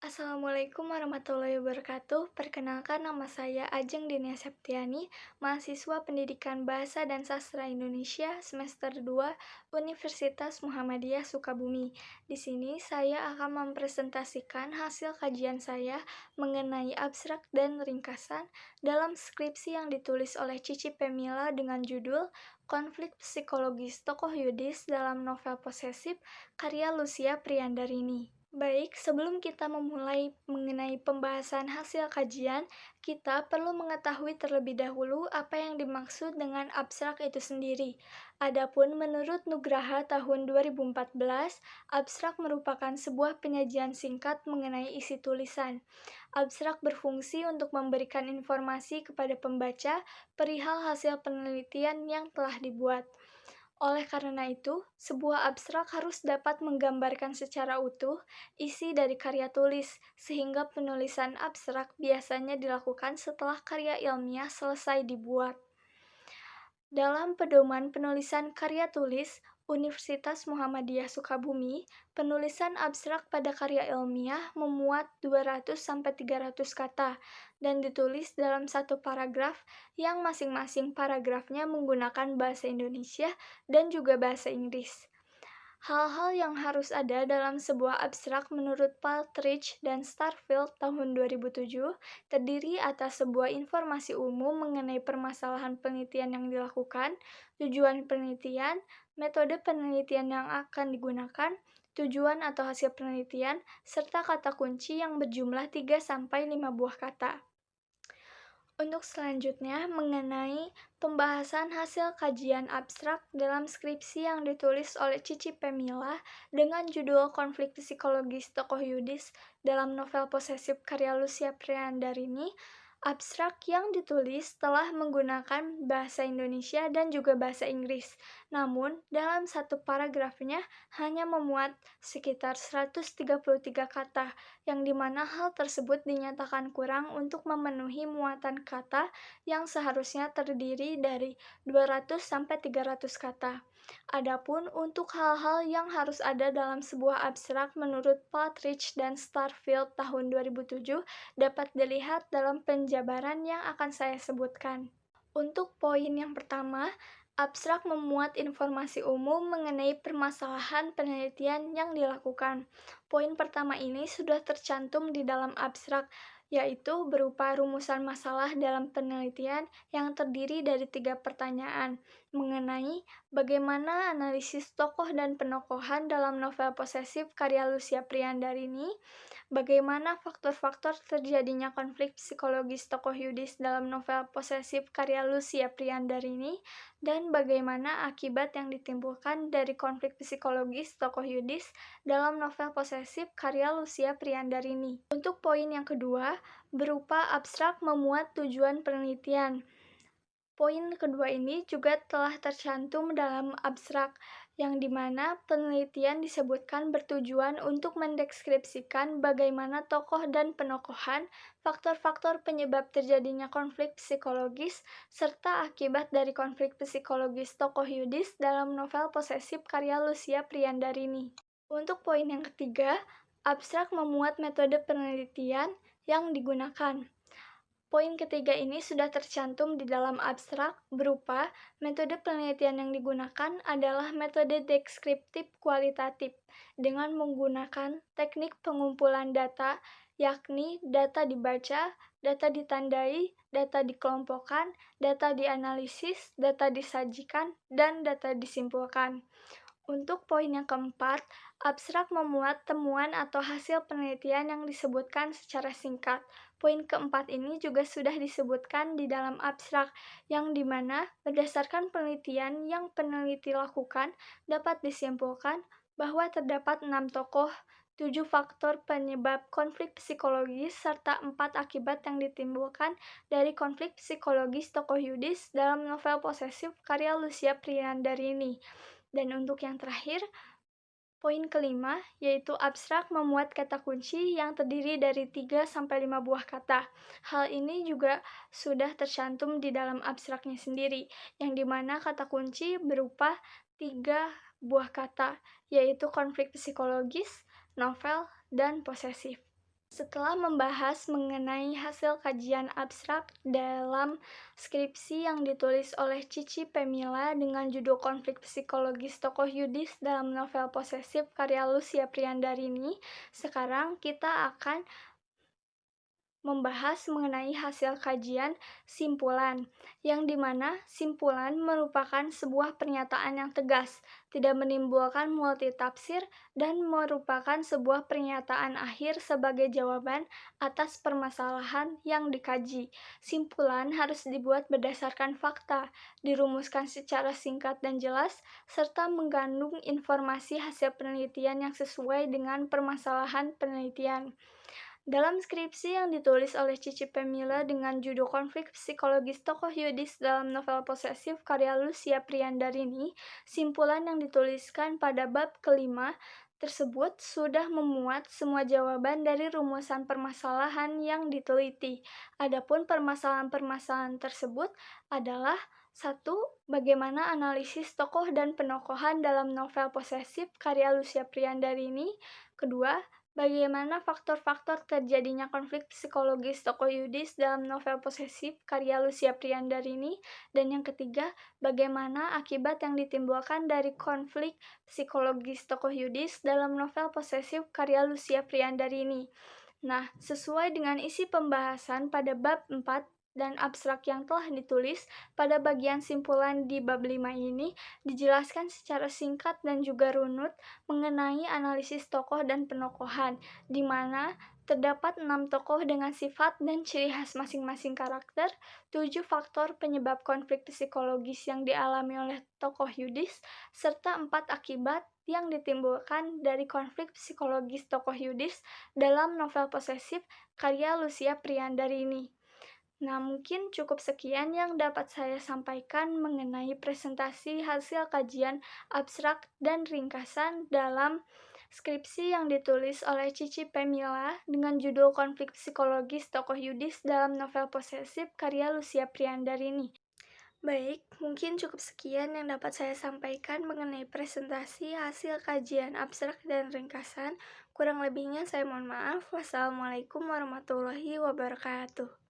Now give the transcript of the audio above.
Assalamualaikum warahmatullahi wabarakatuh. Perkenalkan nama saya Ajeng Dinia Septiani, mahasiswa Pendidikan Bahasa dan Sastra Indonesia semester 2 Universitas Muhammadiyah Sukabumi. Di sini saya akan mempresentasikan hasil kajian saya mengenai abstrak dan ringkasan dalam skripsi yang ditulis oleh Cici Pemila dengan judul Konflik Psikologis Tokoh Yudis dalam Novel Posesif karya Lucia Priyandarini. Baik, sebelum kita memulai mengenai pembahasan hasil kajian, kita perlu mengetahui terlebih dahulu apa yang dimaksud dengan abstrak itu sendiri. Adapun menurut Nugraha tahun 2014, abstrak merupakan sebuah penyajian singkat mengenai isi tulisan. Abstrak berfungsi untuk memberikan informasi kepada pembaca perihal hasil penelitian yang telah dibuat. Oleh karena itu, sebuah abstrak harus dapat menggambarkan secara utuh isi dari karya tulis, sehingga penulisan abstrak biasanya dilakukan setelah karya ilmiah selesai dibuat. Dalam Pedoman Penulisan Karya Tulis Universitas Muhammadiyah Sukabumi, penulisan abstrak pada karya ilmiah memuat 200-300 kata dan ditulis dalam satu paragraf yang masing-masing paragrafnya menggunakan bahasa Indonesia dan juga bahasa Inggris. Hal-hal yang harus ada dalam sebuah abstrak menurut Partridge dan Starfield tahun 2007 terdiri atas sebuah informasi umum mengenai permasalahan penelitian yang dilakukan, tujuan penelitian, metode penelitian yang akan digunakan, tujuan atau hasil penelitian, serta kata kunci yang berjumlah 3-5 buah kata. Untuk selanjutnya, mengenai pembahasan hasil kajian abstrak dalam skripsi yang ditulis oleh Cici Pemila dengan judul Konflik Psikologis Tokoh Yudis dalam novel posesif karya Lucia Priyandarini, abstrak yang ditulis telah menggunakan bahasa Indonesia dan juga bahasa Inggris. Namun, dalam satu paragrafnya hanya memuat sekitar 133 kata, yang dimana hal tersebut dinyatakan kurang untuk memenuhi muatan kata yang seharusnya terdiri dari 200-300 kata. Adapun untuk hal-hal yang harus ada dalam sebuah abstrak menurut Partridge dan Starfield tahun 2007 dapat dilihat dalam penjabaran yang akan saya sebutkan. Untuk poin yang pertama, abstrak memuat informasi umum mengenai permasalahan penelitian yang dilakukan. Poin pertama ini sudah tercantum di dalam abstrak, yaitu berupa rumusan masalah dalam penelitian yang terdiri dari 3 pertanyaan mengenai bagaimana analisis tokoh dan penokohan dalam novel posesif karya Lucia Priyandarini, bagaimana faktor-faktor terjadinya konflik psikologis tokoh Yudis dalam novel posesif karya Lucia Priyandarini, dan bagaimana akibat yang ditimbulkan dari konflik psikologis tokoh Yudis dalam novel posesif karya Lucia Priyandarini. Untuk poin yang kedua, berupa abstrak memuat tujuan penelitian. Poin kedua ini juga telah tercantum dalam abstrak, yang dimana penelitian disebutkan bertujuan untuk mendeskripsikan bagaimana tokoh dan penokohan, faktor-faktor penyebab terjadinya konflik psikologis, serta akibat dari konflik psikologis tokoh Yudis dalam novel posesif karya Lucia Priyandarini. Untuk poin yang ketiga, abstrak memuat metode penelitian yang digunakan. Poin ketiga ini sudah tercantum di dalam abstrak berupa metode penelitian yang digunakan adalah metode deskriptif kualitatif dengan menggunakan teknik pengumpulan data, yakni data dibaca, data ditandai, data dikelompokkan, data dianalisis, data disajikan, dan data disimpulkan. Untuk poin yang keempat, abstrak memuat temuan atau hasil penelitian yang disebutkan secara singkat. Poin keempat ini juga sudah disebutkan di dalam abstrak, yang dimana berdasarkan penelitian yang peneliti lakukan dapat disimpulkan bahwa terdapat 6 tokoh, 7 faktor penyebab konflik psikologis, serta 4 akibat yang ditimbulkan dari konflik psikologis tokoh Yudis dalam novel posesif karya Lucia Priyandarini. Dan untuk yang terakhir, poin kelima, yaitu abstrak memuat kata kunci yang terdiri dari 3-5 buah kata. Hal ini juga sudah tercantum di dalam abstraknya sendiri, yang dimana kata kunci berupa 3 buah kata, yaitu konflik psikologis, novel, dan posesif. Setelah membahas mengenai hasil kajian abstrak dalam skripsi yang ditulis oleh Cici Pemila dengan judul Konflik Psikologis Tokoh Yudis dalam novel Posesif karya Lucia Priandarini, sekarang kita akan membahas mengenai hasil kajian simpulan, yang dimana simpulan merupakan sebuah pernyataan yang tegas, tidak menimbulkan multitafsir, dan merupakan sebuah pernyataan akhir sebagai jawaban atas permasalahan yang dikaji. Simpulan harus dibuat berdasarkan fakta, dirumuskan secara singkat dan jelas, serta mengandung informasi hasil penelitian yang sesuai dengan permasalahan penelitian. Dalam skripsi yang ditulis oleh Cici Pemila dengan judul Konflik Psikologis Tokoh Yudis dalam novel Posesif karya Lucia Priandarini, simpulan yang dituliskan pada bab kelima tersebut sudah memuat semua jawaban dari rumusan permasalahan yang diteliti. Adapun permasalahan-permasalahan tersebut adalah: 1. Bagaimana analisis tokoh dan penokohan dalam novel Posesif karya Lucia Priandarini? Kedua, bagaimana faktor-faktor terjadinya konflik psikologis tokoh Yudis dalam novel Posesif karya Lucia Priandarini? Dan yang ketiga, bagaimana akibat yang ditimbulkan dari konflik psikologis tokoh Yudis dalam novel Posesif karya Lucia Priandarini? Nah, sesuai dengan isi pembahasan pada bab 4 dan abstrak yang telah ditulis, pada bagian simpulan di bab 5 ini dijelaskan secara singkat dan juga runut mengenai analisis tokoh dan penokohan, di mana terdapat 6 tokoh dengan sifat dan ciri khas masing-masing karakter, 7 faktor penyebab konflik psikologis yang dialami oleh tokoh Yudis, serta 4 akibat yang ditimbulkan dari konflik psikologis tokoh Yudis dalam novel Posesif karya Lucia Priandarini. Nah, mungkin cukup sekian yang dapat saya sampaikan mengenai presentasi hasil kajian abstrak dan ringkasan dalam skripsi yang ditulis oleh Cici Pemila dengan judul Konflik Psikologis Tokoh Yudis dalam novel Posesif karya Lucia Priandarini. Baik, mungkin cukup sekian yang dapat saya sampaikan mengenai presentasi hasil kajian abstrak dan ringkasan. Kurang lebihnya saya mohon maaf. Wassalamualaikum warahmatullahi wabarakatuh.